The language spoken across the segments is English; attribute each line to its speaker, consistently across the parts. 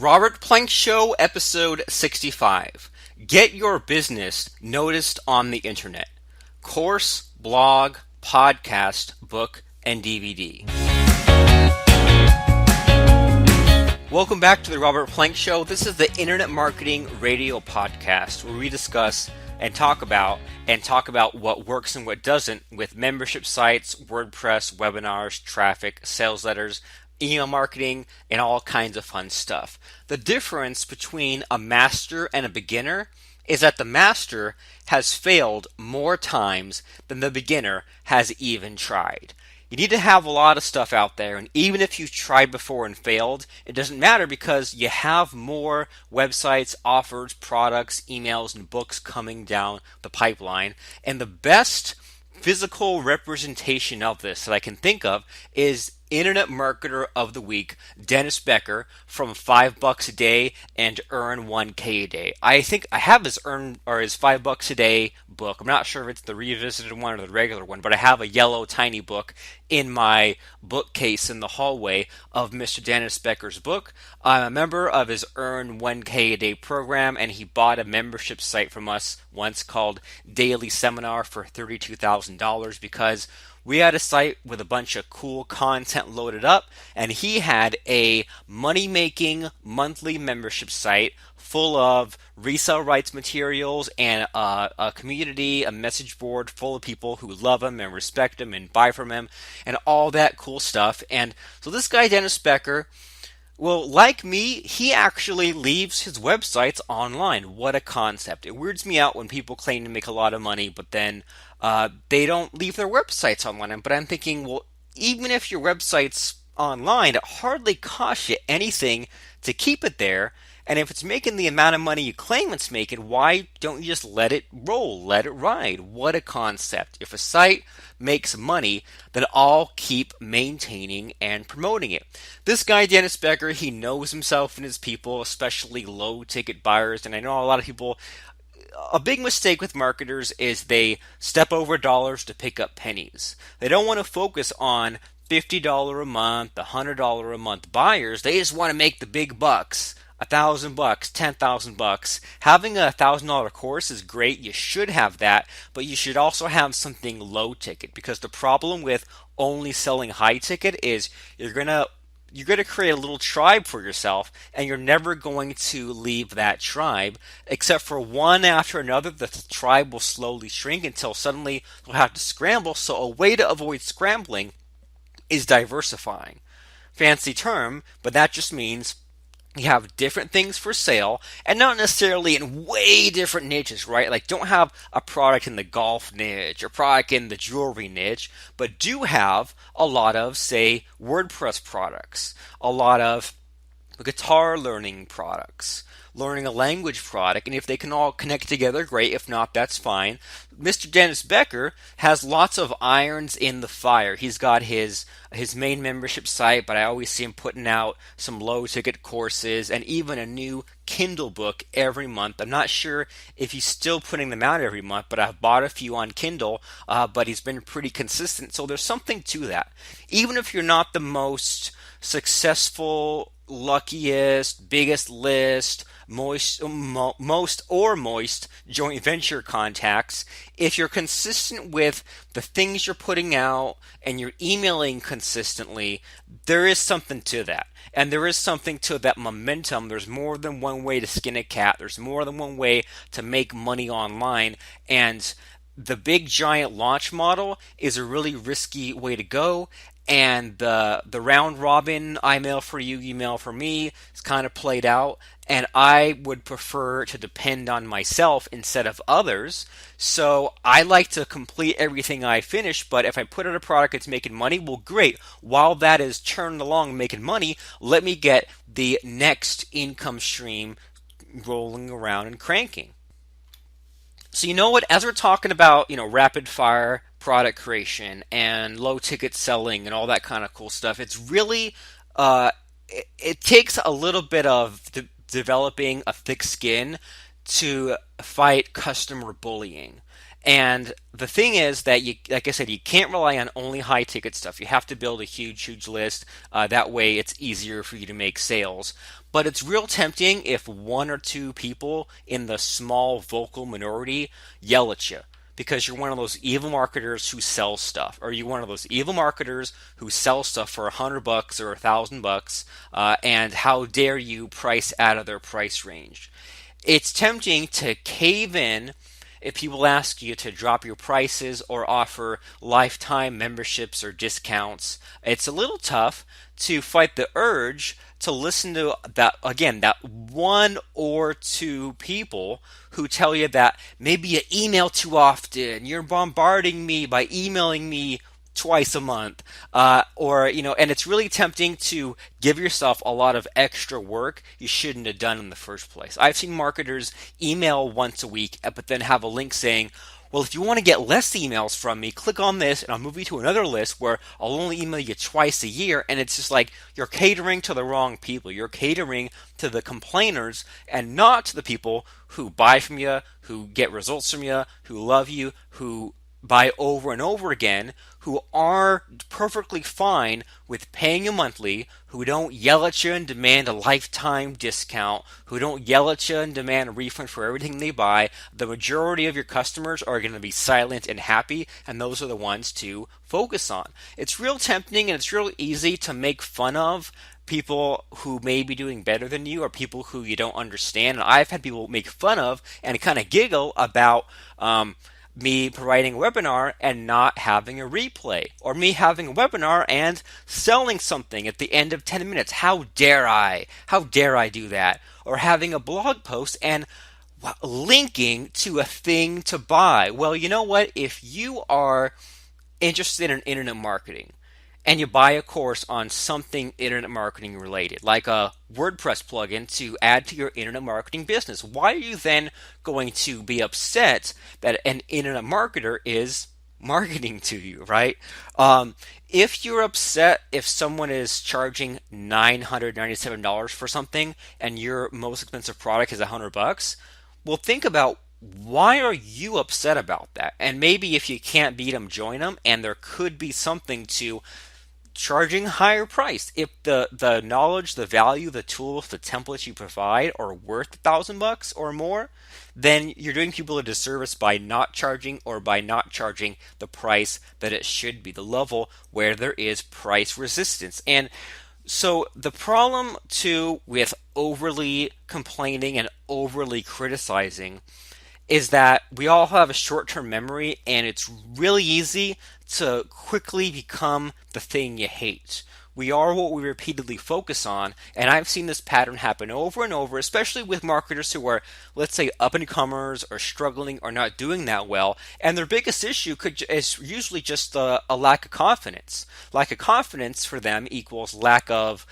Speaker 1: Robert Plank Show, episode 65. Get your business noticed on the internet. Course, blog, podcast, book, and DVD. Welcome back to the Robert Plank Show. This is the Internet Marketing Radio Podcast where we discuss and talk about what works and what doesn't with membership sites, WordPress, webinars, traffic, sales letters, email marketing, and all kinds of fun stuff. The difference between a master and a beginner is that the master has failed more times than the beginner has even tried. You need to have a lot of stuff out there, and even if you've tried before and failed, it doesn't matter because you have more websites, offers, products, emails, and books coming down the pipeline. And the best physical representation of this that I can think of is Internet Marketer of the Week, Dennis Becker, from $5 a day and earn 1K a day. I think I have his $5 a day book. I'm not sure if it's the revisited one or the regular one, but I have a yellow tiny book in my bookcase in the hallway of Mr. Dennis Becker's book. I'm a member of his Earn 1K a Day program, and he bought a membership site from us once called Daily Seminar for $32,000 because we had a site with a bunch of cool content loaded up, and he had a money-making monthly membership site full of resale rights materials and a community, a message board full of people who love him and respect him and buy from him and all that cool stuff. And so this guy, Dennis Becker, well, like me, he actually leaves his websites online. What a concept. It weirds me out when people claim to make a lot of money, but then they don't leave their websites online. But I'm thinking, well, even if your website's online, it hardly costs you anything to keep it there. And if it's making the amount of money you claim it's making, why don't you just let it roll, let it ride? What a concept. If a site makes money, then I'll keep maintaining and promoting it. This guy, Dennis Becker, he knows himself and his people, especially low-ticket buyers. And I know a lot of people, a big mistake with marketers is they step over dollars to pick up pennies. They don't want to focus on $50 a month, $100 a month buyers. They just want to make the big bucks. $1,000, $10,000. Having a $1,000 course is great. You should have that, but you should also have something low ticket because the problem with only selling high ticket is you're gonna create a little tribe for yourself, and you're never going to leave that tribe, except for one after another. The tribe will slowly shrink until suddenly you'll have to scramble. So a way to avoid scrambling is diversifying. Fancy term, but that just means you have different things for sale, and not necessarily in way different niches, right? Like, don't have a product in the golf niche or product in the jewelry niche, but do have a lot of, say, WordPress products, a lot of guitar learning products, learning a language product, and if they can all connect together, great. If not, that's fine. Mr. Dennis Becker has lots of irons in the fire. He's got his main membership site, but I always see him putting out some low-ticket courses and even a new Kindle book every month. I'm not sure if he's still putting them out every month, but I've bought a few on Kindle, but he's been pretty consistent, so there's something to that. Even if you're not the most successful, luckiest, biggest list, most joint venture contacts, if you're consistent with the things you're putting out and you're emailing consistently, there is something to that. And there is something to that momentum. There's more than one way to skin a cat. There's more than one way to make money online. And the big giant launch model is a really risky way to go. And the round robin, I mail for you, you mail for me, is kind of played out. And I would prefer to depend on myself instead of others. So I like to complete everything I finish, but if I put out a product that's making money, well, great. While that is churning along making money, let me get the next income stream rolling around and cranking. So you know what, as we're talking about, rapid fire product creation and low ticket selling and all that kind of cool stuff, it's really, it takes a little bit of developing a thick skin to fight customer bullying. And the thing is that you, like I said, you can't rely on only high ticket stuff. You have to build a huge, huge list. That way, it's easier for you to make sales. But it's real tempting if one or two people in the small vocal minority yell at you because you're one of those evil marketers who sell stuff, or you're one of those evil marketers who sell stuff for $100 or $1,000, and how dare you price out of their price range. It's tempting to cave in if people ask you to drop your prices or offer lifetime memberships or discounts. It's a little tough to fight the urge to listen to that, again, that one or two people who tell you that maybe you email too often, you're bombarding me by emailing me twice a month, and it's really tempting to give yourself a lot of extra work you shouldn't have done in the first place. I've seen marketers email once a week, but then have a link saying, well, if you want to get less emails from me, click on this and I'll move you to another list where I'll only email you twice a year. And it's just like you're catering to the wrong people. You're catering to the complainers and not to the people who buy from you, who get results from you, who love you, who buy over and over again, who are perfectly fine with paying you monthly, who don't yell at you and demand a lifetime discount, who don't yell at you and demand a refund for everything they buy. The majority of your customers are going to be silent and happy, and those are the ones to focus on. It's real tempting and it's real easy to make fun of people who may be doing better than you or people who you don't understand. And I've had people make fun of and kind of giggle about me providing a webinar and not having a replay, or me having a webinar and selling something at the end of 10 minutes. How dare I? How dare I do that? Or having a blog post and linking to a thing to buy. Well, you know what? If you are interested in internet marketing, and you buy a course on something internet marketing related, like a WordPress plugin to add to your internet marketing business, why are you then going to be upset that an internet marketer is marketing to you, right? If you're upset if someone is charging $997 for something and your most expensive product is $100, well, think about why are you upset about that? And maybe if you can't beat them, join them, and there could be something to charging a higher price. If the knowledge, the value, the tools, the templates you provide are worth $1,000 or more, then you're doing people a disservice by not charging, or by not charging the price that it should be, the level where there is price resistance. And so the problem too with overly complaining and overly criticizing is that we all have a short-term memory, and it's really easy to quickly become the thing you hate. We are what we repeatedly focus on, and I've seen this pattern happen over and over, especially with marketers who are, let's say, up-and-comers or struggling or not doing that well, and their biggest issue is usually just a lack of confidence. Lack of confidence for them equals lack of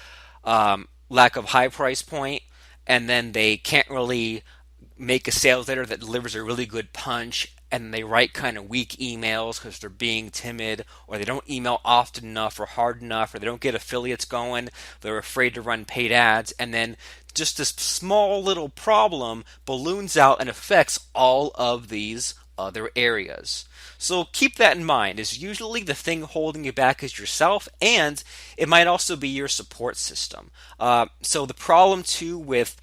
Speaker 1: high price point, and then they can't really make a sales letter that delivers a really good punch, and they write kind of weak emails because they're being timid, or they don't email often enough or hard enough, or they don't get affiliates going, they're afraid to run paid ads, and then just this small little problem balloons out and affects all of these other areas. So keep that in mind. Is usually the thing holding you back is yourself, and it might also be your support system. So the problem too with,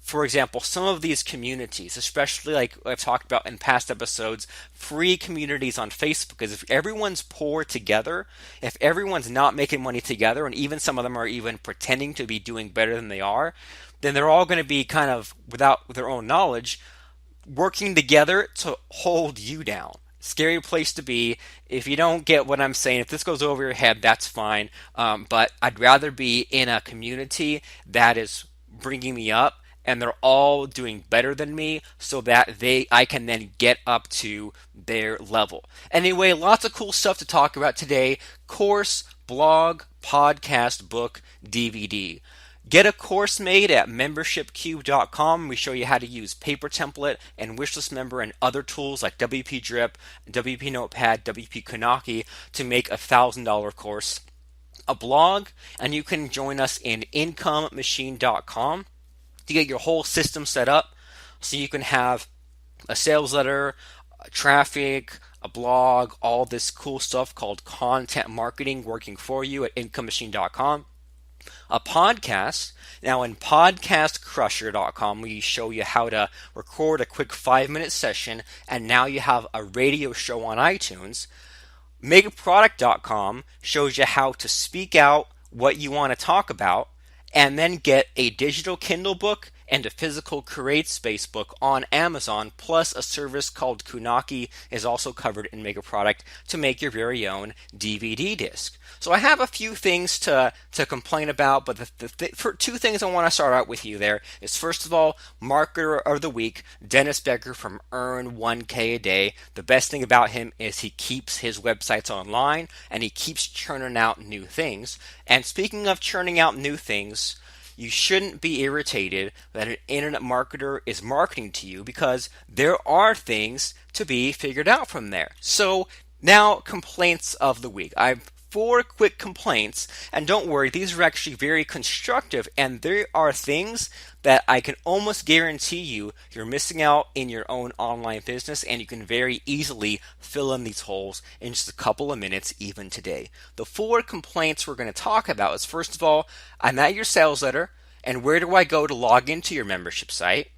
Speaker 1: for example, some of these communities, especially like I've talked about in past episodes, free communities on Facebook, because if everyone's poor together, if everyone's not making money together, and even some of them are even pretending to be doing better than they are, then they're all going to be kind of, without their own knowledge, working together to hold you down. Scary place to be. If you don't get what I'm saying, if this goes over your head, that's fine. But I'd rather be in a community that is bringing me up, and they're all doing better than me, so that I can then get up to their level. Anyway, lots of cool stuff to talk about today. Course, blog, podcast, book, DVD. Get a course made at membershipcube.com. We show you how to use paper template and wishlist member and other tools like WP Drip, WP Notepad, WP Kanaki to make a $1,000 course. A blog, and you can join us in incomemachine.com to get your whole system set up so you can have a sales letter, traffic, a blog, all this cool stuff called content marketing working for you at incomemachine.com. A podcast. Now, in podcastcrusher.com, we show you how to record a quick 5-minute session, and now you have a radio show on iTunes. Megaproduct.com shows you how to speak out what you want to talk about, and then get a digital Kindle book and a physical CreateSpace book on Amazon, plus a service called Kunaki is also covered in Megaproduct to make your very own DVD disc. So I have a few things to complain about, but for two things I want to start out with you there is, first of all, Marketer of the Week, Dennis Becker from Earn 1K a Day. The best thing about him is he keeps his websites online and he keeps churning out new things. And speaking of churning out new things, you shouldn't be irritated that an internet marketer is marketing to you, because there are things to be figured out from there. So now, complaints of the week. I have 4 quick complaints, and don't worry, these are actually very constructive, and there are things that I can almost guarantee you're missing out in your own online business, and you can very easily fill in these holes in just a couple of minutes even today. The 4 complaints we're going to talk about is, first of all, I'm at your sales letter, and where do I go to log into your membership site?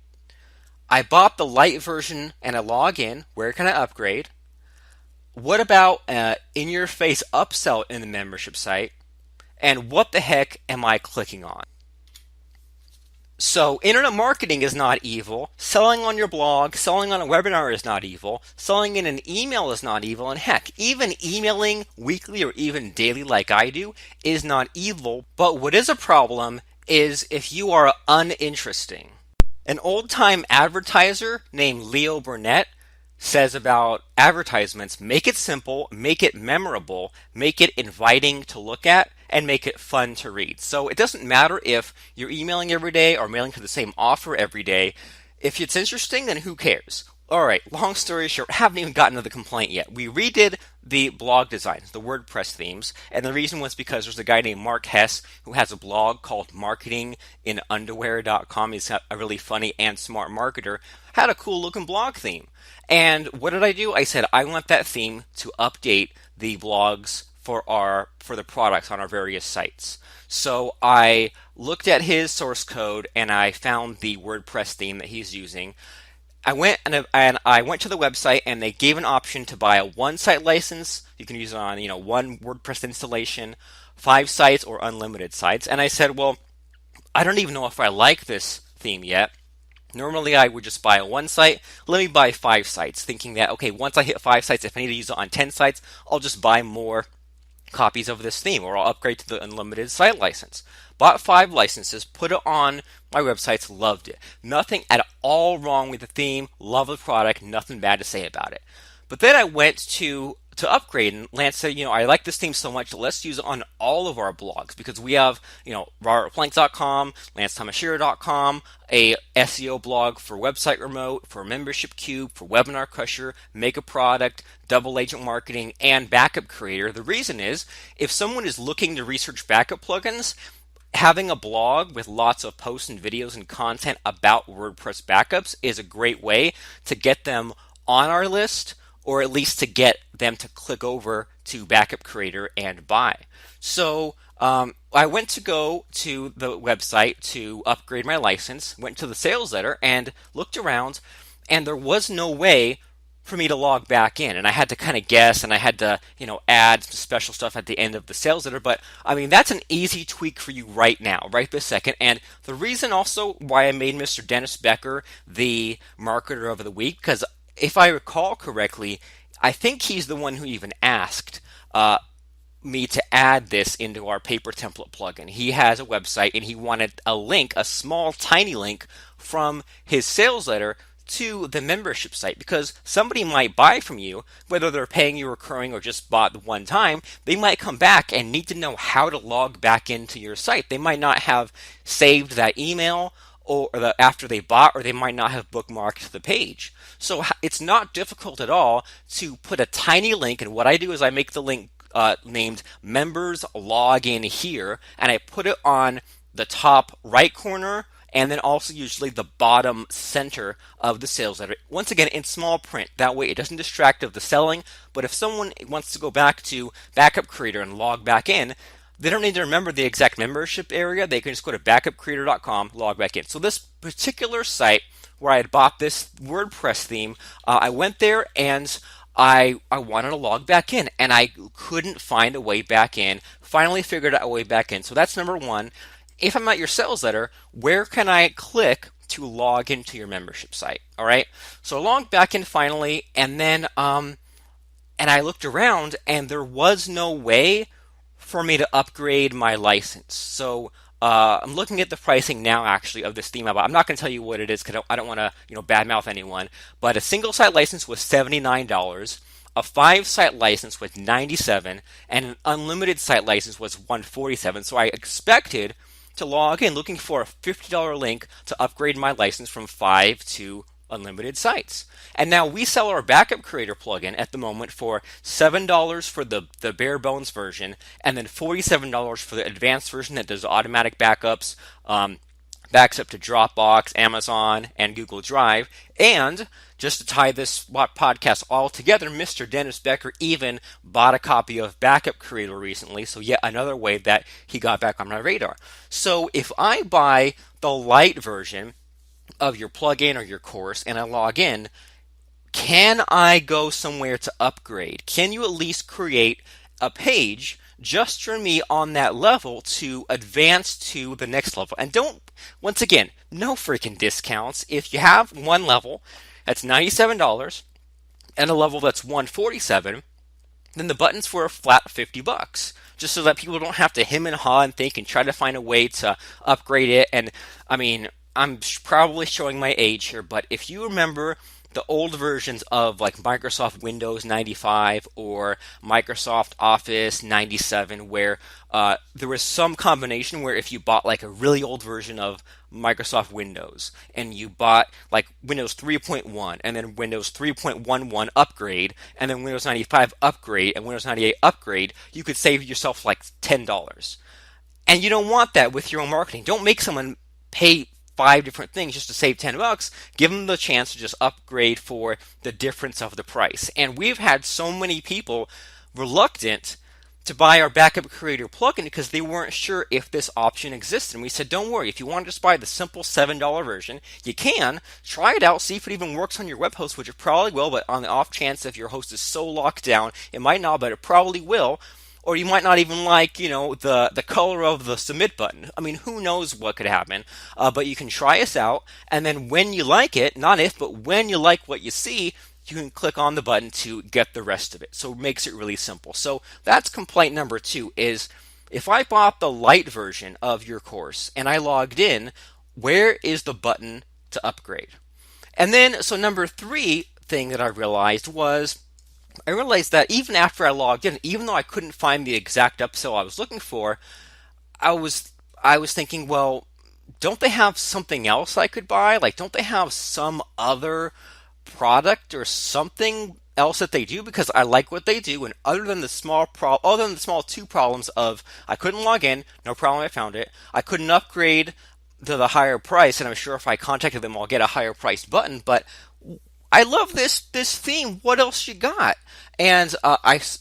Speaker 1: I bought the light version and I log in, where can I upgrade? What about in-your-face upsell in the membership site? And what the heck am I clicking on? So, internet marketing is not evil. Selling on your blog, selling on a webinar is not evil. Selling in an email is not evil. And heck, even emailing weekly or even daily like I do is not evil. But what is a problem is if you are uninteresting. An old-time advertiser named Leo Burnett says about advertisements: make it simple, make it memorable, make it inviting to look at, and make it fun to read. So it doesn't matter if you're emailing every day or mailing to the same offer every day. If it's interesting, then who cares? Alright, long story short, haven't even gotten to the complaint yet. We redid the blog designs, the WordPress themes, and the reason was because there's a guy named Mark Hess who has a blog called marketinginunderwear.com. He's a really funny and smart marketer, had a cool looking blog theme. And what did I do? I said, I want that theme to update the blogs for the products on our various sites. So I looked at his source code and I found the WordPress theme that he's using. I went to the website and they gave an option to buy a 1-site license. You can use it on, one WordPress installation, 5 sites, or unlimited sites. And I said, well, I don't even know if I like this theme yet. Normally I would just buy a 1 site. Let me buy 5 sites, thinking that, okay, once I hit 5 sites, if I need to use it on 10 sites, I'll just buy more copies of this theme, or I'll upgrade to the unlimited site license. Bought 5 licenses, put it on my websites, loved it. Nothing at all wrong with the theme, love the product, nothing bad to say about it. But then I went to upgrade, and Lance said, I like this theme so much, let's use it on all of our blogs, because we have, robertplank.com, lancethomasshiro.com, a SEO blog for Website Remote, for Membership Cube, for Webinar Crusher, Megaproduct, Double Agent Marketing, and Backup Creator. The reason is, if someone is looking to research backup plugins, having a blog with lots of posts and videos and content about WordPress backups is a great way to get them on our list, or at least to get them to click over to Backup Creator and buy. So I went to go to the website to upgrade my license, went to the sales letter and looked around, and there was no way for me to log back in. And I had to kind of guess, and I had to, add some special stuff at the end of the sales letter. But that's an easy tweak for you right now, right this second. And the reason also why I made Mr. Dennis Becker the marketer of the week, because if I recall correctly, I think he's the one who even asked me to add this into our paper template plugin. He has a website and he wanted a link, a small tiny link from his sales letter to the membership site, because somebody might buy from you, whether they're paying you recurring or just bought the one time. They might come back and need to know how to log back into your site. They might not have saved that email after they bought, or they might not have bookmarked the page. So it's not difficult at all to put a tiny link, and what I do is I make the link named Members Login Here, and I put it on the top right corner and then also usually the bottom center of the sales letter. Once again, in small print. That way it doesn't distract of the selling, but if someone wants to go back to Backup Creator and log back in, they don't need to remember the exact membership area. They can just go to backupcreator.com, log back in. So this particular site where I had bought this WordPress theme, I went there and I wanted to log back in, and I couldn't find a way back in. Finally figured out a way back in. So that's number one. If I'm at your sales letter, where can I click to log into your membership site? All right. So I logged back in finally, and then and I looked around, and there was no way for me to upgrade my license. So I'm looking at the pricing now, actually, of this theme. I'm not going to tell you what it is because I don't want to, badmouth anyone. But a single site license was $79, a 5-site license was $97, and an unlimited site license was $147. So I expected to log in looking for a $50 link to upgrade my license from 5 to unlimited sites. And now we sell our Backup Creator plugin at the moment for $7 for the bare bones version, and then $47 for the advanced version that does automatic backups, backs up to Dropbox, Amazon, and Google Drive. And just to tie this podcast all together, Mr. Dennis Becker even bought a copy of Backup Creator recently, so yet another way that he got back on my radar. So if I buy the light version of your plugin or your course and I log in, can I go somewhere to upgrade? Can you at least create a page just for me on that level to advance to the next level? And once again, no freaking discounts. If you have one level that's $97 and a level that's $147, then the button's for a flat $50, just so that people don't have to hem and haw and think and try to find a way to upgrade it. And I mean, I'm probably showing my age here, but if you remember the old versions of like Microsoft Windows 95 or Microsoft Office 97, where there was some combination where if you bought like a really old version of Microsoft Windows and you bought like Windows 3.1 and then Windows 3.11 upgrade and then Windows 95 upgrade and Windows 98 upgrade, you could save yourself like $10. And you don't want that with your own marketing. Don't make someone pay 5 different things just to save $10. Give them the chance to just upgrade for the difference of the price. And we've had so many people reluctant to buy our Backup Creator plugin because they weren't sure if this option existed. And we said, don't worry, if you want to just buy the simple $7 version, you can try it out, see if it even works on your web host, which it probably will, but on the off chance if your host is so locked down, it might not, but it probably will. Or you might not even like, the color of the submit button. I mean, who knows what could happen. But you can try us out. And then when you like it, not if, but when you like what you see, you can click on the button to get the rest of it. So it makes it really simple. So that's complaint number 2 is if I bought the light version of your course and I logged in, where is the button to upgrade? And then, so number 3 thing that I realized that even after I logged in, even though I couldn't find the exact upsell I was looking for, I was thinking, well, don't they have something else I could buy? Like, don't they have some other product or something else that they do? Because I like what they do, and other than the small 2 problems of I couldn't log in, no problem, I found it. I couldn't upgrade to the higher price, and I'm sure if I contacted them, I'll get a higher priced button, but I love this theme. What else you got? And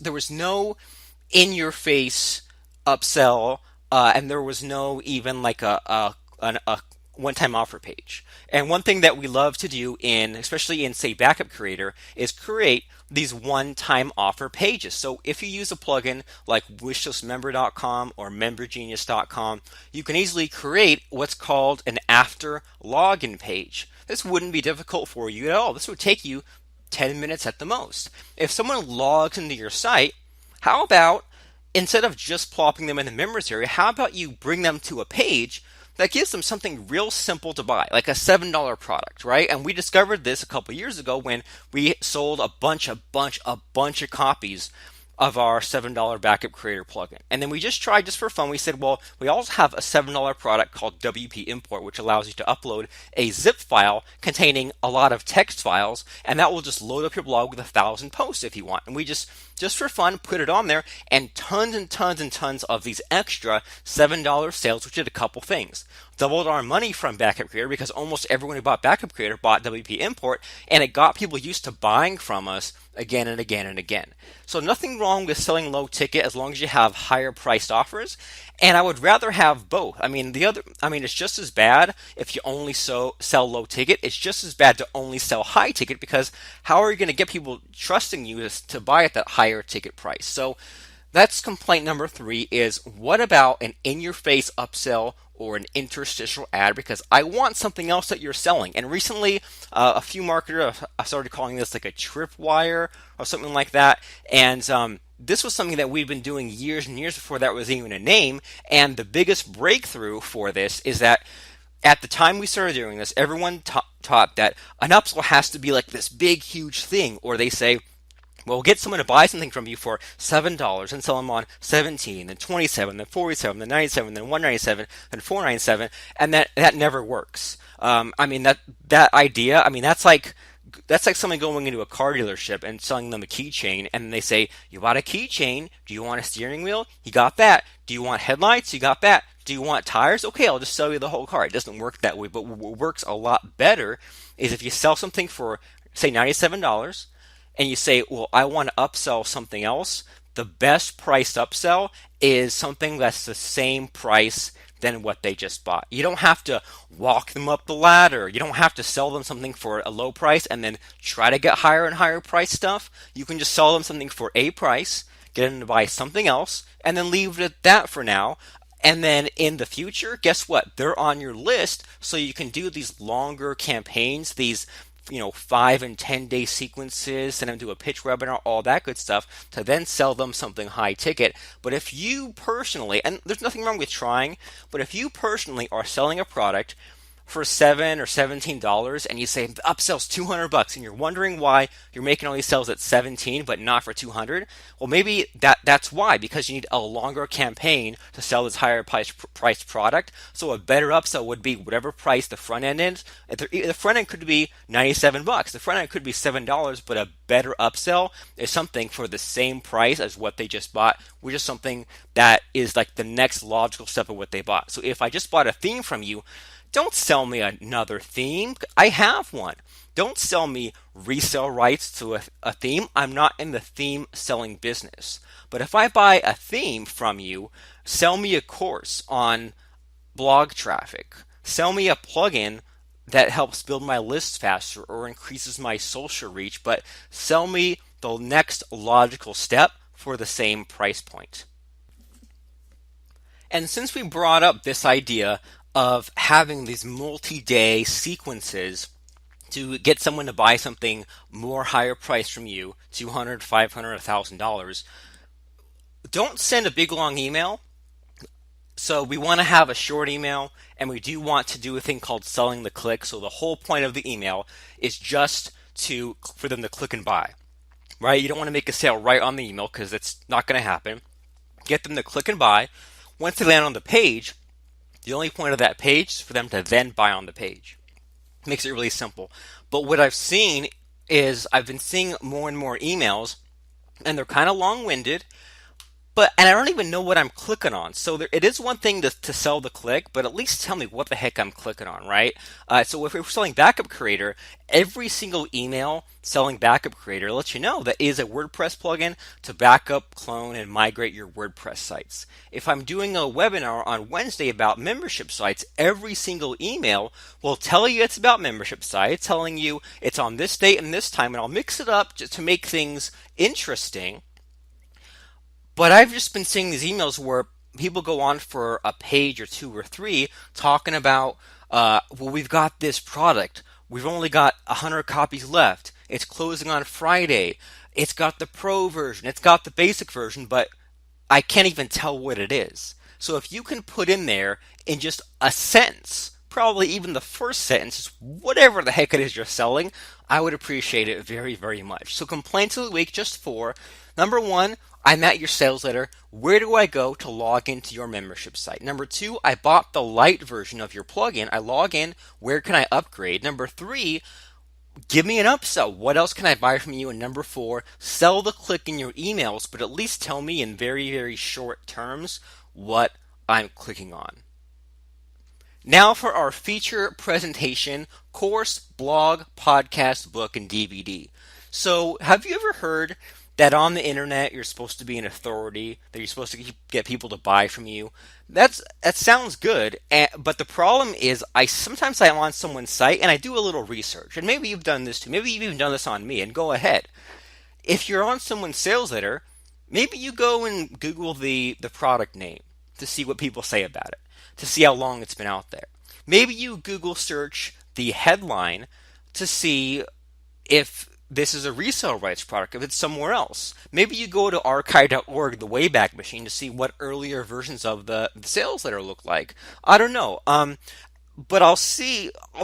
Speaker 1: there was no in-your-face upsell, and there was no even like a one-time offer page. And one thing that we love to do especially in say Backup Creator, is create these one-time offer pages. So if you use a plugin like wishlistmember.com or membergenius.com, you can easily create what's called an after login page. This wouldn't be difficult for you at all. This would take you 10 minutes at the most. If someone logs into your site, how about instead of just plopping them in the members area, how about you bring them to a page that gives them something real simple to buy, like a $7 product, right? And we discovered this a couple years ago when we sold a bunch of copies of our $7 Backup Creator plugin. And then we just tried, just for fun, we said, well, we also have a $7 product called WP Import, which allows you to upload a zip file containing a lot of text files, and that will just load up your blog with 1,000 posts if you want. And we just for fun, put it on there, and tons and tons and tons of these extra $7 sales, which did a couple things. doubled our money from Backup Creator because almost everyone who bought Backup Creator bought WP Import, and it got people used to buying from us again and again and again. So nothing wrong with selling low ticket as long as you have higher priced offers. And I would rather have both. It's just as bad if you only sell low ticket. It's just as bad to only sell high ticket, because how are you going to get people trusting you to buy at that higher ticket price? So that's complaint number 3, is what about an in-your-face upsell or an interstitial ad, because I want something else that you're selling. And recently, a few marketers started calling this like a tripwire or something like that. And this was something that we've been doing years and years before that was even a name. And the biggest breakthrough for this is that at the time we started doing this, everyone taught that an upsell has to be like this big, huge thing. Or they say, well, we'll get someone to buy something from you for $7 and sell them on 17, then 27, then 47, then 97, then 197, then 497, and that never works. That idea. That's like someone going into a car dealership and selling them a keychain, and they say, "You bought a keychain. Do you want a steering wheel? You got that. Do you want headlights? You got that. Do you want tires? Okay, I'll just sell you the whole car." It doesn't work that way. But what works a lot better is if you sell something for, say, $97. And you say, well, I want to upsell something else. The best priced upsell is something that's the same price than what they just bought. You don't have to walk them up the ladder. You don't have to sell them something for a low price and then try to get higher and higher price stuff. You can just sell them something for a price, get them to buy something else, and then leave it at that for now. And then in the future, guess what? They're on your list, so you can do these longer campaigns, these 5 and 10 day sequences, send them to a pitch webinar, all that good stuff, to then sell them something high ticket. But if you personally, and there's nothing wrong with trying, but if you personally are selling a product for $7 or $17 and you say the upsell's $200 and you're wondering why you're making all these sales at 17 but not for 200, well, maybe that's why, because you need a longer campaign to sell this higher priced product. So a better upsell would be whatever price the front end is. The front end could be $97. The front end could be $7, but a better upsell is something for the same price as what they just bought, which is something that is like the next logical step of what they bought. So if I just bought a theme from you, don't sell me another theme. I have one. Don't sell me resale rights to a theme. I'm not in the theme selling business. But if I buy a theme from you, sell me a course on blog traffic. Sell me a plugin that helps build my lists faster or increases my social reach. But sell me the next logical step for the same price point. And since we brought up this idea of having these multi-day sequences to get someone to buy something more higher price from you, $200, $500, $1,000, don't send a big long email. So we want to have a short email, and we do want to do a thing called selling the click. So the whole point of the email is just for them to click and buy, right? You don't want to make a sale right on the email because it's not going to happen. Get them to click and buy. Once they land on the page, the only point of that page is for them to then buy on the page. It makes it really simple. But what I've seen is I've been seeing more and more emails, and they're kind of long-winded, and I don't even know what I'm clicking on. So it is one thing to sell the click, but at least tell me what the heck I'm clicking on, right? So if we're selling Backup Creator, every single email selling Backup Creator lets you know that is a WordPress plugin to backup, clone, and migrate your WordPress sites. If I'm doing a webinar on Wednesday about membership sites, every single email will tell you it's about membership sites, telling you it's on this date and this time, and I'll mix it up just to make things interesting. But I've just been seeing these emails where people go on for a page or 2 or 3 talking about, well, we've got this product. We've only got 100 copies left. It's closing on Friday. It's got the pro version. It's got the basic version, but I can't even tell what it is. So if you can put in there in just a sentence, probably even the first sentence, whatever the heck it is you're selling, I would appreciate it very, very much. So complaints of the week, just 4. Number 1, I'm at your sales letter. Where do I go to log into your membership site? Number 2, I bought the light version of your plugin. I log in. Where can I upgrade? Number 3, give me an upsell. What else can I buy from you? And number 4, sell the click in your emails, but at least tell me in very, very short terms what I'm clicking on. Now for our feature presentation, course, blog, podcast, book, and DVD. So, have you ever heard that on the internet you're supposed to be an authority, that you're supposed to get people to buy from you? That sounds good, but the problem is I'm on someone's site and I do a little research, and maybe you've done this too. Maybe you've even done this on me, and go ahead. If you're on someone's sales letter, maybe you go and Google the product name to see what people say about it, to see how long it's been out there. Maybe you Google search the headline to see if this is a resale rights product, if it's somewhere else. Maybe you go to archive.org, the Wayback Machine, to see what earlier versions of the sales letter look like. I don't know. But I'll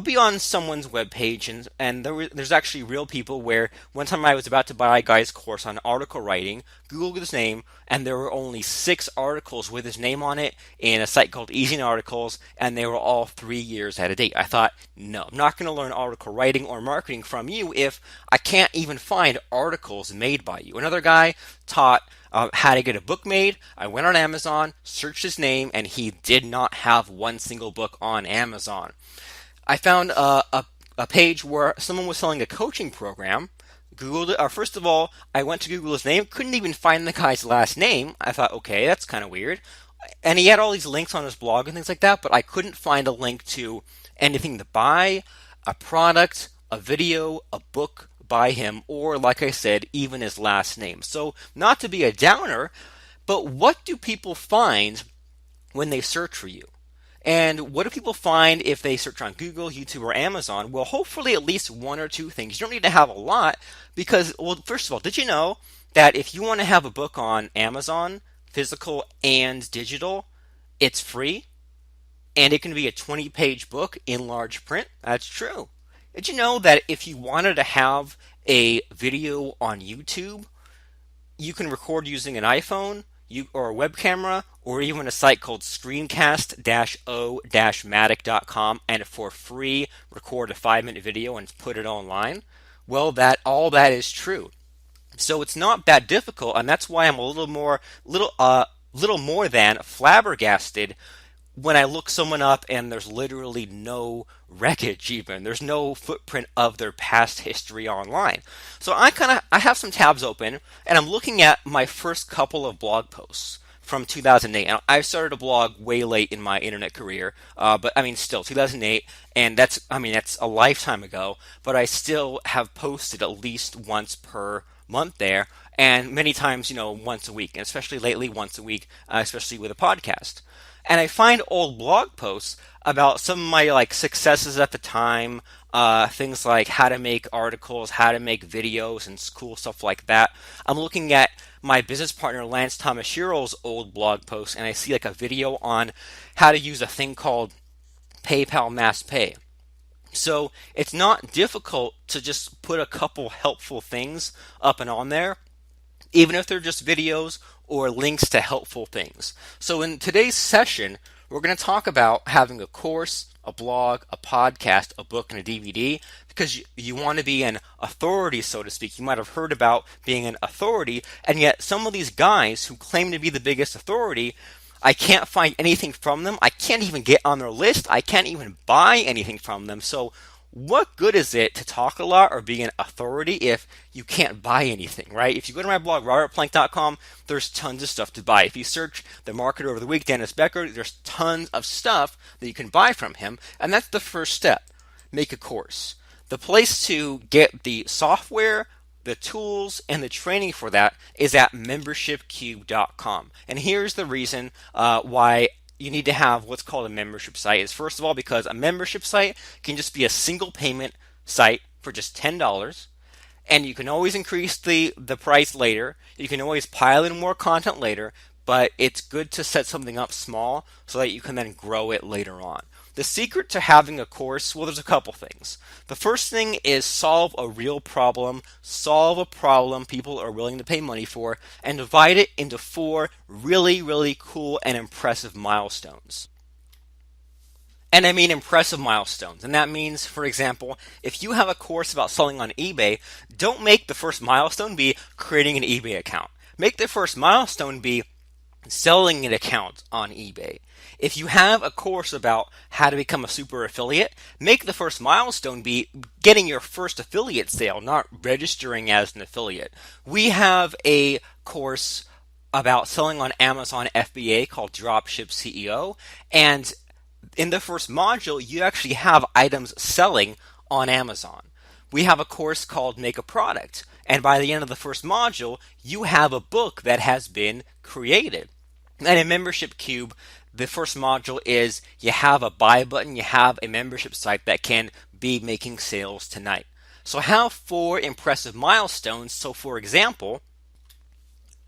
Speaker 1: be on someone's webpage, and there's actually real people where one time I was about to buy a guy's course on article writing, Googled his name, and there were only 6 articles with his name on it in a site called Easy Articles, and they were all 3 years out of date. I thought, no, I'm not going to learn article writing or marketing from you if I can't even find articles made by you. Another guy taught how to get a book made. I went on Amazon, searched his name, and he did not have one single book on Amazon. I found a page where someone was selling a coaching program. Googled it. First of all, I went to Google his name, couldn't even find the guy's last name. I thought, okay, that's kind of weird. And he had all these links on his blog and things like that, but I couldn't find a link to anything to buy, a product, a video, a book by him, or like I said, even his last name. So, not to be a downer, but what do people find when they search for you? And what do people find if they search on Google, YouTube, or Amazon? Well, hopefully at least one or two things. You don't need to have a lot because, well, first of all, did you know that if you want to have a book on Amazon, physical and digital, it's free? And it can be a 20-page book in large print? That's true. Did you know that if you wanted to have a video on YouTube, you can record using an iPhone or a web camera or even a site called screencast-o-matic.com and for free record a 5-minute video and put it online? Well, that all that is true. So it's not that difficult, and that's why I'm a little more than flabbergasted when I look someone up and there's literally no wreckage even. There's no footprint of their past history online. So I have some tabs open and I'm looking at my first couple of blog posts from 2008. And I started a blog way late in my internet career, but I mean still 2008, and that's a lifetime ago, but I still have posted at least once per month there, and many times, once a week, and especially lately once a week, especially with a podcast. And I find old blog posts about some of my successes at the time, things like how to make articles, how to make videos, and cool stuff like that. I'm looking at my business partner Lance Tomashiro's old blog post, and I see a video on how to use a thing called PayPal Mass Pay. So it's not difficult to just put a couple helpful things up and on there, even if they're just videos or links to helpful things. So in today's session, we're going to talk about having a course, a blog, a podcast, a book, and a DVD because you want to be an authority, so to speak. You might have heard about being an authority, and yet some of these guys who claim to be the biggest authority, I can't find anything from them. I can't even get on their list. I can't even buy anything from them. So what good is it to talk a lot or be an authority if you can't buy anything, right? If you go to my blog, robertplank.com, there's tons of stuff to buy. If you search the marketer of the week, Dennis Becker, there's tons of stuff that you can buy from him. And that's the first step. Make a course. The place to get the software, the tools, and the training for that is at membershipcube.com. And here's the reason why you need to have what's called a membership site. Is first of all because a membership site can just be a single payment site for just $10, and you can always increase the price later. You can always pile in more content later, but it's good to set something up small so that you can then grow it later on. The secret to having a course, well, there's a couple things. The first thing is solve a real problem, solve a problem people are willing to pay money for, and divide it into 4 really, really cool and impressive milestones. And I mean impressive milestones. And that means, for example, if you have a course about selling on eBay, don't make the first milestone be creating an eBay account. Make the first milestone be selling an account on eBay. If you have a course about how to become a super affiliate, make the first milestone be getting your first affiliate sale, not registering as an affiliate. We have a course about selling on Amazon FBA called Dropship CEO, and in the first module, you actually have items selling on Amazon. We have a course called Make a Product, and by the end of the first module, you have a book that has been created. And in Membership Cube, the first module is you have a buy button, you have a membership site that can be making sales tonight. So I have 4 impressive milestones. So for example,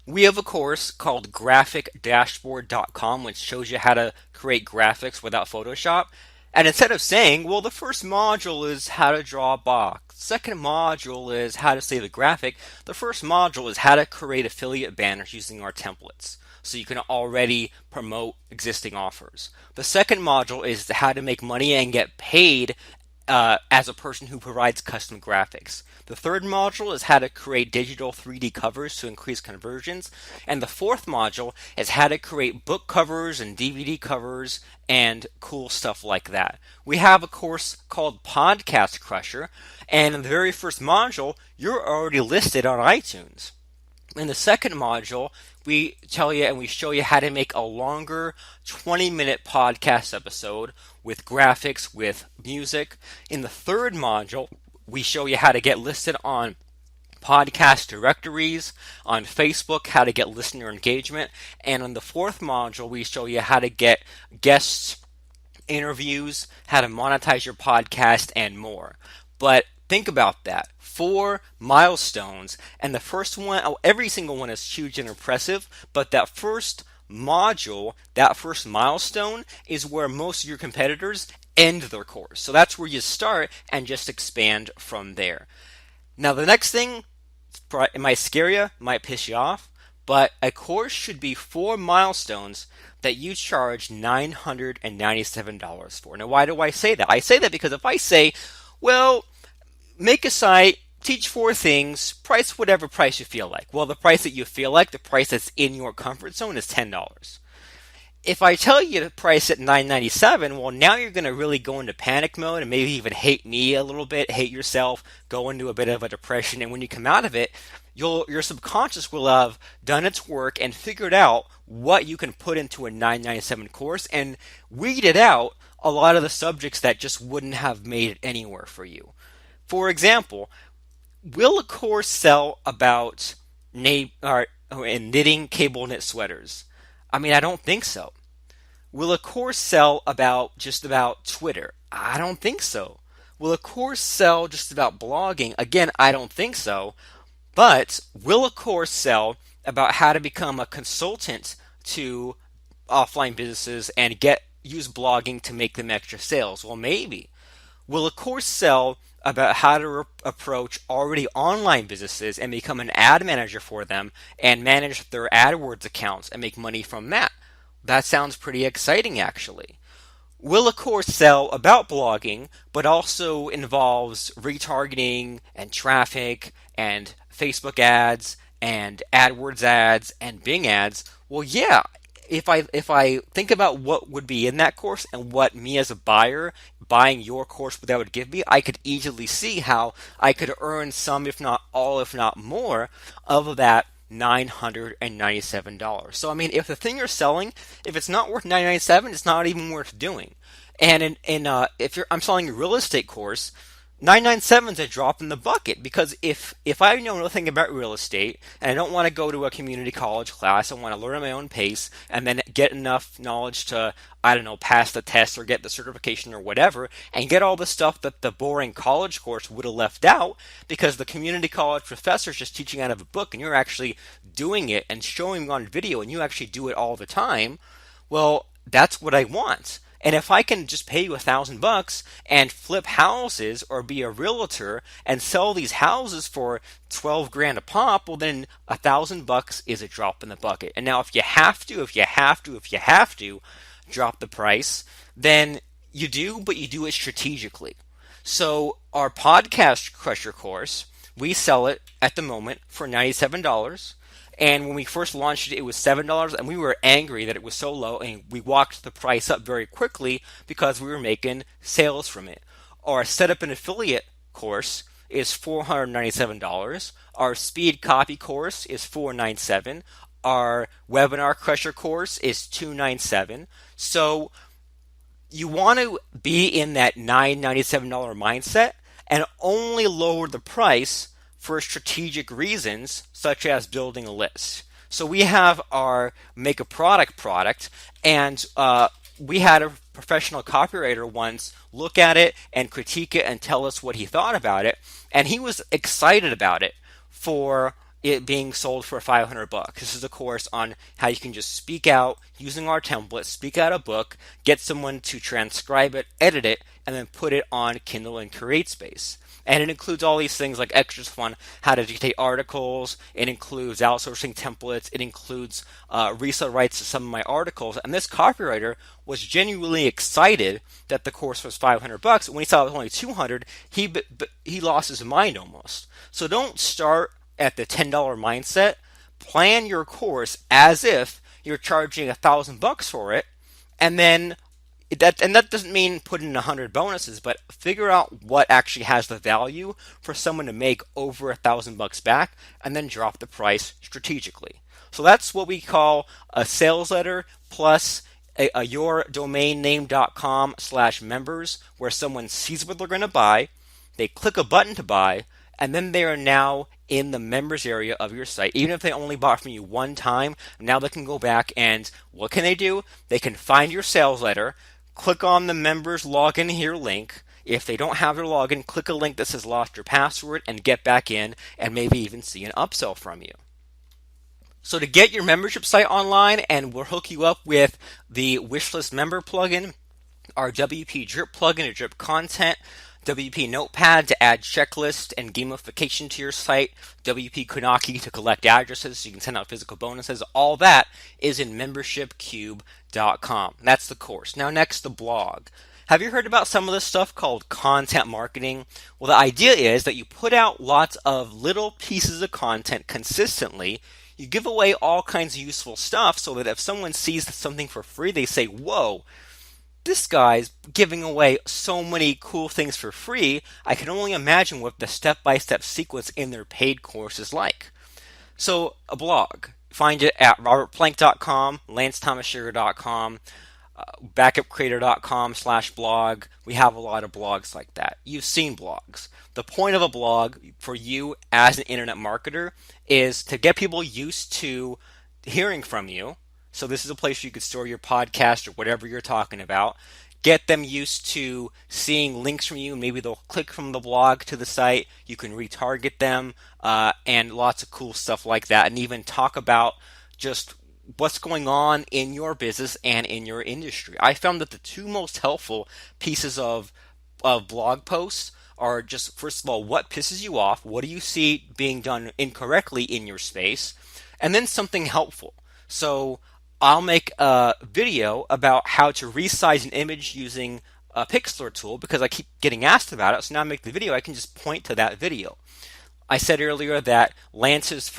Speaker 1: we have a course called graphicdashboard.com, which shows you how to create graphics without Photoshop. And instead of saying, well, the first module is how to draw a box, second module is how to save a graphic, the first module is how to create affiliate banners using our templates, so you can already promote existing offers. The second module is how to make money and get paid as a person who provides custom graphics. The third module is how to create digital 3D covers to increase conversions. And the fourth module is how to create book covers and DVD covers and cool stuff like that. We have a course called Podcast Crusher, and in the very first module, you're already listed on iTunes. In the second module, we tell you and we show you how to make a longer 20-minute podcast episode with graphics, with music. In the third module, we show you how to get listed on podcast directories, on Facebook, how to get listener engagement. And on the fourth module, we show you how to get guests, interviews, how to monetize your podcast, and more. But think about that. 4 milestones, and the first one, every single one is huge and impressive, but that first module, that first milestone, is where most of your competitors end their course. So that's where you start and just expand from there. Now the next thing, it might scare you, might piss you off, but a course should be 4 milestones that you charge $997 for. Now why do I say that? I say that because if I say, well, make a site, teach 4 things, price whatever price you feel like. Well, the price that you feel like, the price that's in your comfort zone is $10. If I tell you to price at $997, well, now you're going to really go into panic mode and maybe even hate me a little bit, hate yourself, go into a bit of a depression. And when you come out of it, your subconscious will have done its work and figured out what you can put into a $997 course and weeded out a lot of the subjects that just wouldn't have made it anywhere for you. For example, will a course sell about knitting cable knit sweaters? I mean, I don't think so. Will a course sell about just about Twitter? I don't think so. Will a course sell just about blogging? Again, I don't think so. But will a course sell about how to become a consultant to offline businesses and use blogging to make them extra sales? Well, maybe. Will a course sell about how to approach already online businesses and become an ad manager for them and manage their AdWords accounts and make money from that? That sounds pretty exciting, actually. Will a course sell about blogging, but also involves retargeting and traffic and Facebook ads and AdWords ads and Bing ads? Well, yeah. If I think about what would be in that course and what me as a buyer buying your course, what that would give me, I could easily see how I could earn some, if not all, if not more, of that $997. So I mean, if the thing you're selling, if it's not worth $997, it's not even worth doing. And if I'm selling a real estate course, $997 is a drop in the bucket, because if I know nothing about real estate and I don't want to go to a community college class, I want to learn at my own pace and then get enough knowledge to, I don't know, pass the test or get the certification or whatever, and get all the stuff that the boring college course would have left out because the community college professor is just teaching out of a book and you're actually doing it and showing on video and you actually do it all the time, well, that's what I want. And if I can just pay you $1,000 and flip houses or be a realtor and sell these houses for $12,000 a pop, well then $1,000 is a drop in the bucket. And now if you have to drop the price, then you do, but you do it strategically. So our Podcast Crusher course, we sell it at the moment for $97. And when we first launched it, it was $7, and we were angry that it was so low, and we walked the price up very quickly because we were making sales from it. Our Set Up an Affiliate course is $497. Our Speed Copy course is $497. Our Webinar Crusher course is $297. So you want to be in that $997 mindset and only lower the price for strategic reasons, such as building a list. So we have our Make a product, and we had a professional copywriter once look at it and critique it and tell us what he thought about it, and he was excited about it for it being sold for $500. This is a course on how you can just speak out using our template, speak out a book, get someone to transcribe it, edit it, and then put it on Kindle and CreateSpace. And it includes all these things like extras fun, how to dictate articles. It includes outsourcing templates. It includes resale rights to some of my articles. And this copywriter was genuinely excited that the course was $500. When he saw it was only $200, he lost his mind almost. So don't start at the $10 mindset. Plan your course as if you're charging $1,000 for it, and then that doesn't mean put in 100 bonuses, but figure out what actually has the value for someone to make over $1,000 back, and then drop the price strategically. So that's what we call a sales letter plus a yourdomainname.com/members, where someone sees what they're going to buy, they click a button to buy, and then they are now in the members area of your site. Even if they only bought from you one time, now they can go back and what can they do? They can find your sales letter, click on the members login here link. If they don't have their login, click a link that says lost your password and get back in and maybe even see an upsell from you. So to get your membership site online, and we'll hook you up with the Wishlist Member plugin, our WP Drip plugin to drip content, WP Notepad to add checklist and gamification to your site, WP Kunaki to collect addresses so you can send out physical bonuses. All that is in membershipcube.com. That's the course. Now next, the blog. Have you heard about some of this stuff called content marketing? Well, the idea is that you put out lots of little pieces of content consistently. You give away all kinds of useful stuff so that if someone sees something for free, they say, whoa, this guy's giving away so many cool things for free. I can only imagine what the step-by-step sequence in their paid course is like. So a blog. Find it at robertplank.com, lancethomassugar.com, backupcreator.com/blog. We have a lot of blogs like that. You've seen blogs. The point of a blog for you as an internet marketer is to get people used to hearing from you. So this is a place you could store your podcast or whatever you're talking about. Get them used to seeing links from you. Maybe they'll click from the blog to the site. You can retarget them and lots of cool stuff like that. And even talk about just what's going on in your business and in your industry. I found that the two most helpful pieces of blog posts are just, first of all, what pisses you off? What do you see being done incorrectly in your space? And then something helpful. So I'll make a video about how to resize an image using a Pixlr tool because I keep getting asked about it. So now I make the video, I can just point to that video. I said earlier that Lance's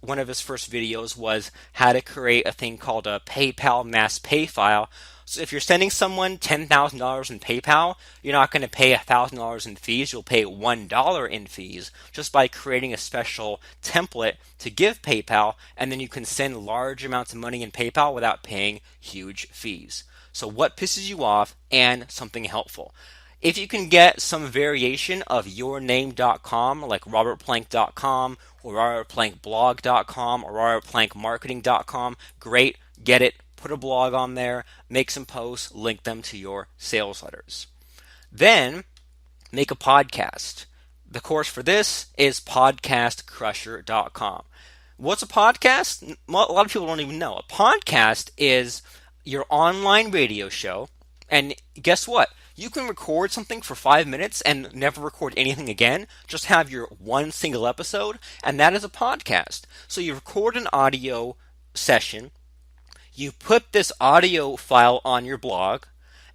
Speaker 1: one of his first videos was how to create a thing called a PayPal mass pay file. So if you're sending someone $10,000 in PayPal, you're not going to pay $1,000 in fees. You'll pay $1 in fees just by creating a special template to give PayPal, and then you can send large amounts of money in PayPal without paying huge fees. So what pisses you off and something helpful. If you can get some variation of yourname.com, like robertplank.com or robertplankblog.com or robertplankmarketing.com, great, get it. Put a blog on there, make some posts, link them to your sales letters. Then make a podcast. The course for this is podcastcrusher.com. What's a podcast? A lot of people don't even know. A podcast is your online radio show, and guess what? You can record something for 5 minutes and never record anything again. Just have your one single episode, and that is a podcast. So you record an audio session, you put this audio file on your blog,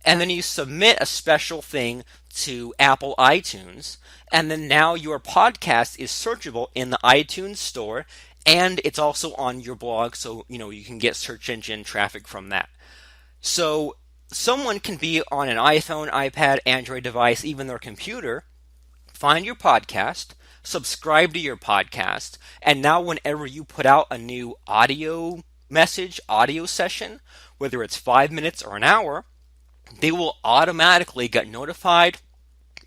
Speaker 1: and then you submit a special thing to Apple iTunes, and then now your podcast is searchable in the iTunes store, and it's also on your blog, so you can get search engine traffic from that. So someone can be on an iPhone, iPad, Android device, even their computer, find your podcast, subscribe to your podcast, and now whenever you put out a new audio message, audio session, whether it's 5 minutes or an hour, they will automatically get notified,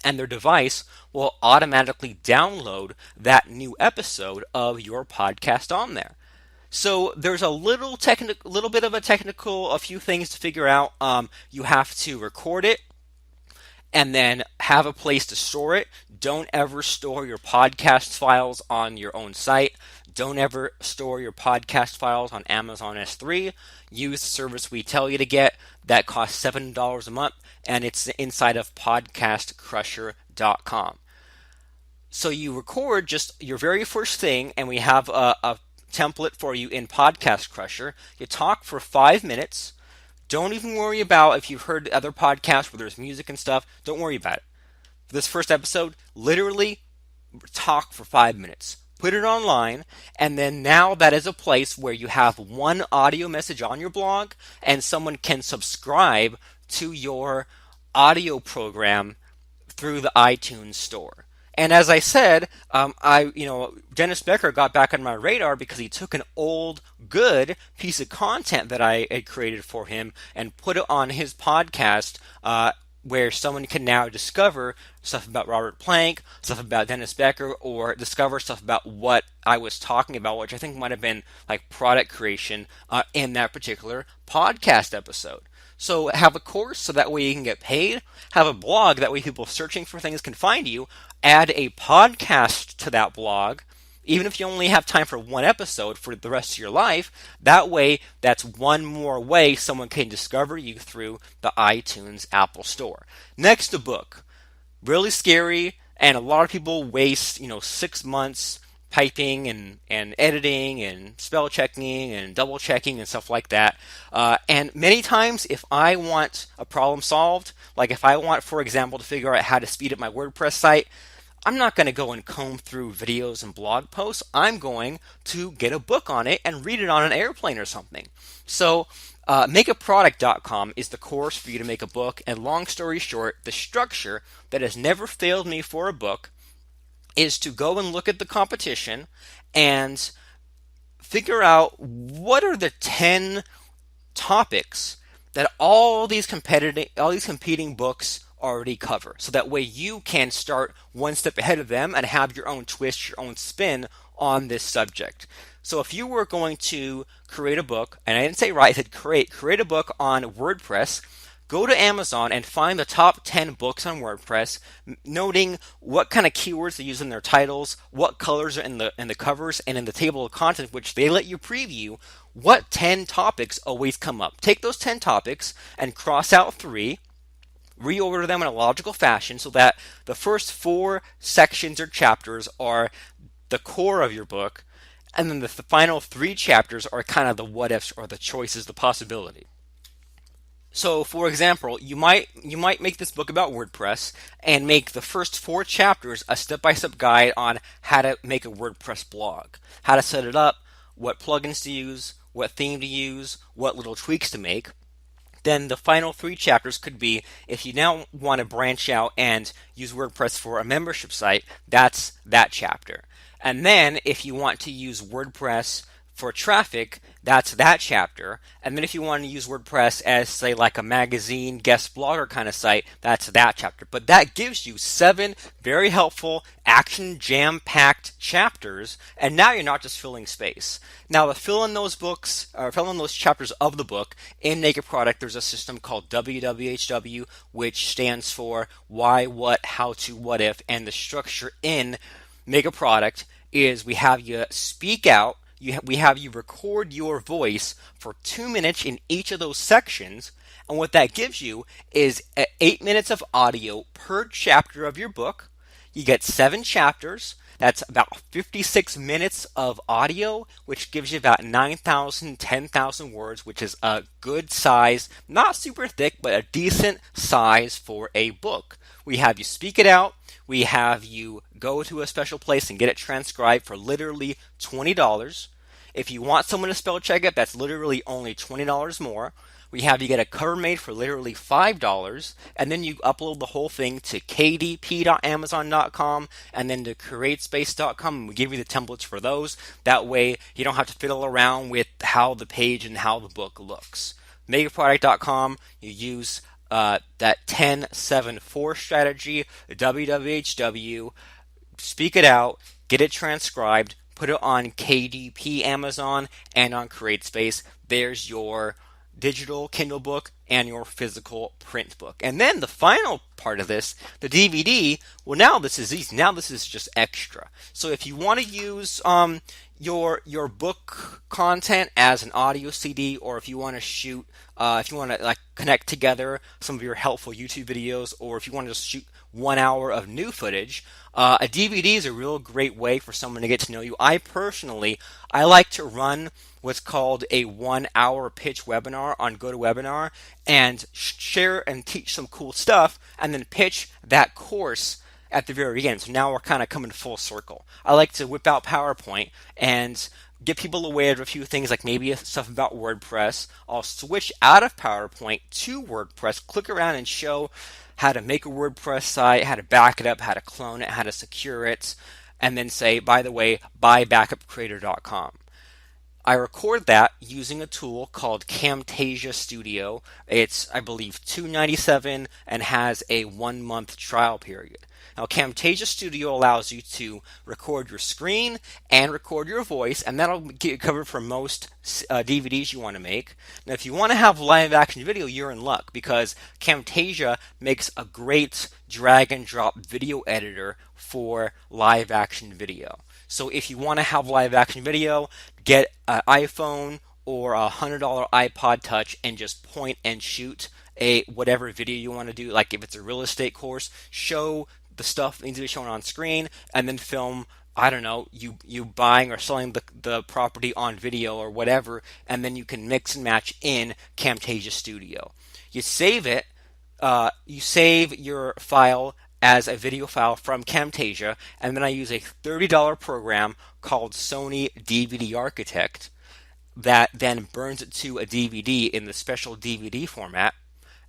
Speaker 1: and their device will automatically download that new episode of your podcast on there. So there's a little bit of a few things to figure out. You have to record it and then have a place to store it. Don't ever store your podcast files on your own site. Don't ever store your podcast files on Amazon S3. Use the service we tell you to get that costs $7 a month, and it's inside of podcastcrusher.com. So you record just your very first thing, and we have a template for you in Podcast Crusher. You talk for 5 minutes. Don't even worry about if you've heard other podcasts where there's music and stuff. Don't worry about it. For this first episode, literally talk for 5 minutes. Put it online, and then now that is a place where you have one audio message on your blog, and someone can subscribe to your audio program through the iTunes store. And as I said, Dennis Becker got back on my radar because he took an old, good piece of content that I had created for him and put it on his podcast, where someone can now discover stuff about Robert Plank, stuff about Dennis Becker, or discover stuff about what I was talking about, which I think might have been like product creation in that particular podcast episode. So have a course so that way you can get paid. Have a blog that way people searching for things can find you. Add a podcast to that blog, even if you only have time for one episode for the rest of your life. That way, that's one more way someone can discover you through the iTunes Apple Store. Next, a book. Really scary, and a lot of people waste 6 months typing and editing and spell checking and double checking and stuff like that. And many times, if I want a problem solved, like if I want, for example, to figure out how to speed up my WordPress site, I'm not going to go and comb through videos and blog posts. I'm going to get a book on it and read it on an airplane or something. So makeaproduct.com is the course for you to make a book. And long story short, the structure that has never failed me for a book is to go and look at the competition and figure out what are the 10 topics that all these competing books already cover. So that way you can start one step ahead of them and have your own twist, your own spin on this subject. So if you were going to create a book, and I didn't say write, I said create a book on WordPress, go to Amazon and find the top 10 books on WordPress, noting what kind of keywords they use in their titles, what colors are in the covers, and in the table of contents, which they let you preview, what 10 topics always come up. Take those 10 topics and cross out 3, reorder them in a logical fashion so that the first 4 sections or chapters are the core of your book, and then the final 3 chapters are kind of the what ifs or the choices, the possibility. So, for example, you might make this book about WordPress and make the first 4 chapters a step-by-step guide on how to make a WordPress blog, how to set it up, what plugins to use, what theme to use, what little tweaks to make. Then the final 3 chapters could be, if you now want to branch out and use WordPress for a membership site, that's that chapter. And then if you want to use WordPress for traffic, that's that chapter. And then if you want to use WordPress as, say, like a magazine, guest blogger kind of site, that's that chapter. But that gives you 7 very helpful, action jam-packed chapters, and now you're not just filling space. Now, to fill in those chapters of the book, in Naked Product, there's a system called WWHW, which stands for why, what, how to, what if, and the structure in Make a Product is we have you speak out, we have you record your voice for 2 minutes in each of those sections, and what that gives you is 8 minutes of audio per chapter of your book. You get 7 chapters. That's about 56 minutes of audio, which gives you about 9,000, 10,000 words, which is a good size, not super thick, but a decent size for a book. We have you speak it out. We have you go to a special place and get it transcribed for literally $20. If you want someone to spell check it, that's literally only $20 more. We have you get a cover made for literally $5, and then you upload the whole thing to kdp.amazon.com and then to createspace.com, and we give you the templates for those. That way, you don't have to fiddle around with how the page and how the book looks. Megaproduct.com, you use that 10-7-4 strategy, WWHW, speak it out, get it transcribed, put it on KDP Amazon and on CreateSpace. There's your digital Kindle book and your physical print book. And then the final part of this, the DVD, well, now this is easy. Now this is just extra. So if you want to use your book content as an audio CD, or if you want to shoot, if you want to like connect together some of your helpful YouTube videos, or if you want to just shoot 1 hour of new footage, a DVD is a real great way for someone to get to know you. I like to run what's called a 1 hour pitch webinar on GoToWebinar and share and teach some cool stuff and then pitch that course at the very end. So now we're kind of coming full circle. I like to whip out PowerPoint and get people aware of a few things, like maybe stuff about WordPress. I'll switch out of PowerPoint to WordPress, click around and show how to make a WordPress site, how to back it up, how to clone it, how to secure it, and then say, by the way, buy backupcreator.com. I record that using a tool called Camtasia Studio. It's, I believe, $297 and has a 1-month trial period. Now, Camtasia Studio allows you to record your screen and record your voice, and that'll get you covered for most DVDs you want to make. Now, if you want to have live action video, you're in luck, because Camtasia makes a great drag and drop video editor for live action video. So if you want to have live action video, get an iPhone or a $100 iPod Touch and just point and shoot a whatever video you want to do. Like if it's a real estate course, show the stuff that needs to be shown on screen, and then film, I don't know, you buying or selling the property on video or whatever, and then you can mix and match in Camtasia Studio. You save it, you save your file as a video file from Camtasia, and then I use a $30 program called Sony DVD Architect that then burns it to a DVD in the special DVD format.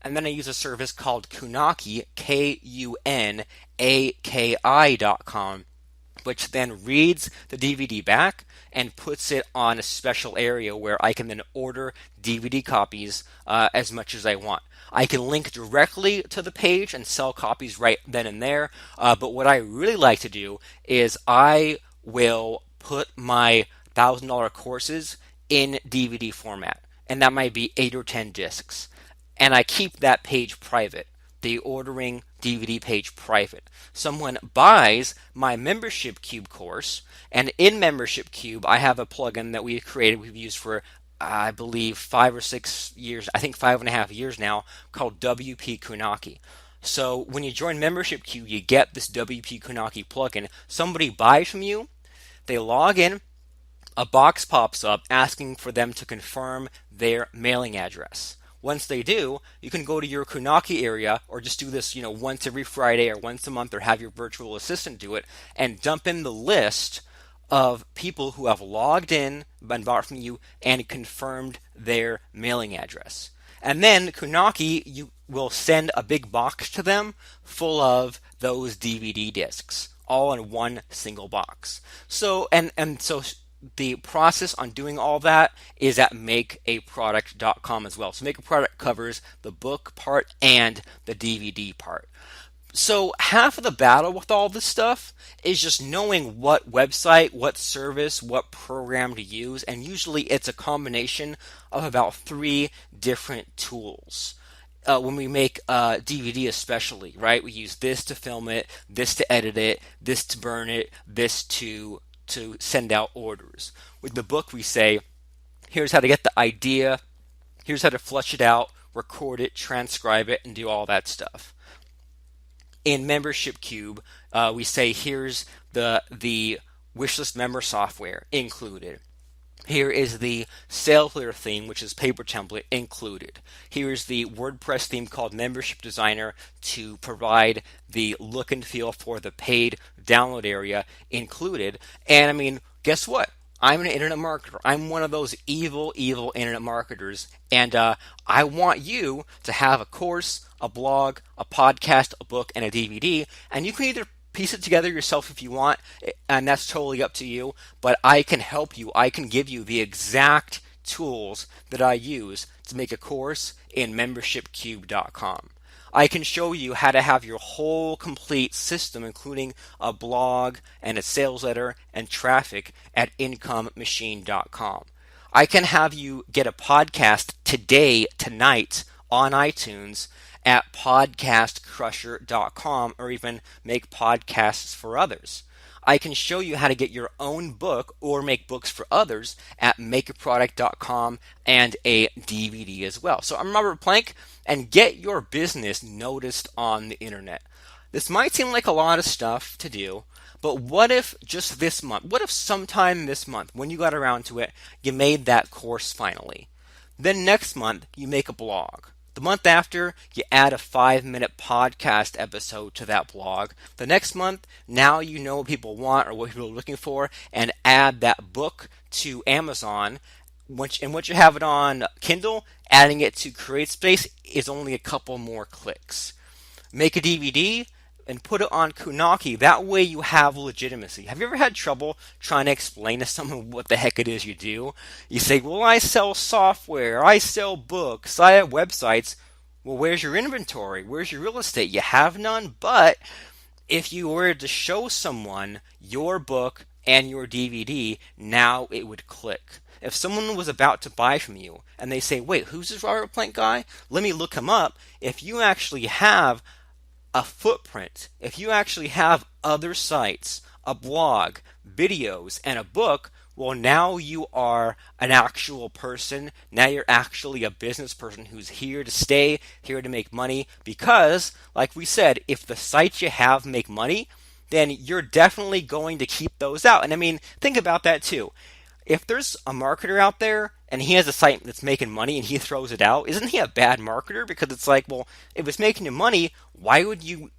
Speaker 1: And then I use a service called Kunaki, KUNAKI.com, which then reads the DVD back and puts it on a special area where I can then order DVD copies as much as I want. I can link directly to the page and sell copies right then and there, but what I really like to do is I will put my $1,000 courses in DVD format, and that might be 8 or 10 discs. And I keep that page private, the ordering DVD page private. Someone buys my Membership Cube course, and in Membership Cube, I have a plugin that we've used for, I believe, 5 or 6 years, I think 5.5 years now, called WP Kunaki. So when you join Membership Cube, you get this WP Kunaki plugin. Somebody buys from you, they log in, a box pops up asking for them to confirm their mailing address. Once they do, you can go to your Kunaki area, or just do this, once every Friday or once a month, or have your virtual assistant do it, and dump in the list of people who have logged in and bought from you and confirmed their mailing address. And then Kunaki, you will send a big box to them full of those DVD discs, all in one single box. So the process on doing all that is at makeaproduct.com as well. So Make a Product covers the book part and the DVD part. So half of the battle with all this stuff is just knowing what website, what service, what program to use, and usually it's a combination of about 3 different tools. When we make a DVD especially, right? We use this to film it, this to edit it, this to burn it, this to send out orders. With the book, we say, here's how to get the idea, here's how to flesh it out, record it, transcribe it, and do all that stuff. In Membership Cube, we say, here's the wishlist member software included. Here is the sales letter theme, which is paper template included. Here is the WordPress theme called Membership Designer to provide the look and feel for the paid download area included. And I mean, guess what? I'm an internet marketer. I'm one of those evil internet marketers. And I want you to have a course, a blog, a podcast, a book, and a DVD. And you can either piece it together yourself if you want, and that's totally up to you. But I can help you. I can give you the exact tools that I use to make a course in membershipcube.com. I can show you how to have your whole complete system, including a blog and a sales letter and traffic at incomemachine.com. I can have you get a podcast today, tonight, on iTunes at podcastcrusher.com, or even make podcasts for others. I can show you how to get your own book or make books for others at makeaproduct.com and a DVD as well. So I'm Robert Plank, and get your business noticed on the internet. This might seem like a lot of stuff to do, but what if just this month, what if sometime this month, when you got around to it, you made that course finally? Then next month, you make a blog. The month after, you add a 5-minute podcast episode to that blog. The next month, now you know what people want or what people are looking for, and add that book to Amazon. And once you have it on Kindle, adding it to CreateSpace is only a couple more clicks. Make a DVD and put it on Kunaki. That way you have legitimacy. Have you ever had trouble trying to explain to someone what the heck it is you do? You say, well, I sell software, I sell books, I have websites. Well, where's your inventory? Where's your real estate? You have none. But if you were to show someone your book and your DVD, now it would click. If someone was about to buy from you and they say, wait, who's this Robert Plank guy? Let me look him up. If you actually have a footprint, if you actually have other sites, a blog, videos, and a book, well, now you are an actual person. Now you're actually a business person who's here to stay, here to make money. Because, like we said, if the sites you have make money, then you're definitely going to keep those out. And I mean, think about that too. If there's a marketer out there and he has a site that's making money and he throws it out, isn't he a bad marketer? Because it's like, well, if it's making you money, why would you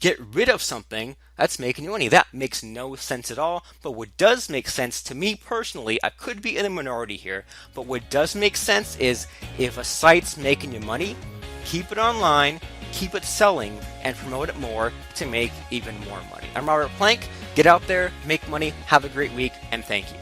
Speaker 1: get rid of something that's making you money? That makes no sense at all. But what does make sense to me personally, I could be in a minority here, but what does make sense is if a site's making you money, keep it online, keep it selling, and promote it more to make even more money. I'm Robert Plank. Get out there, make money, have a great week, and thank you.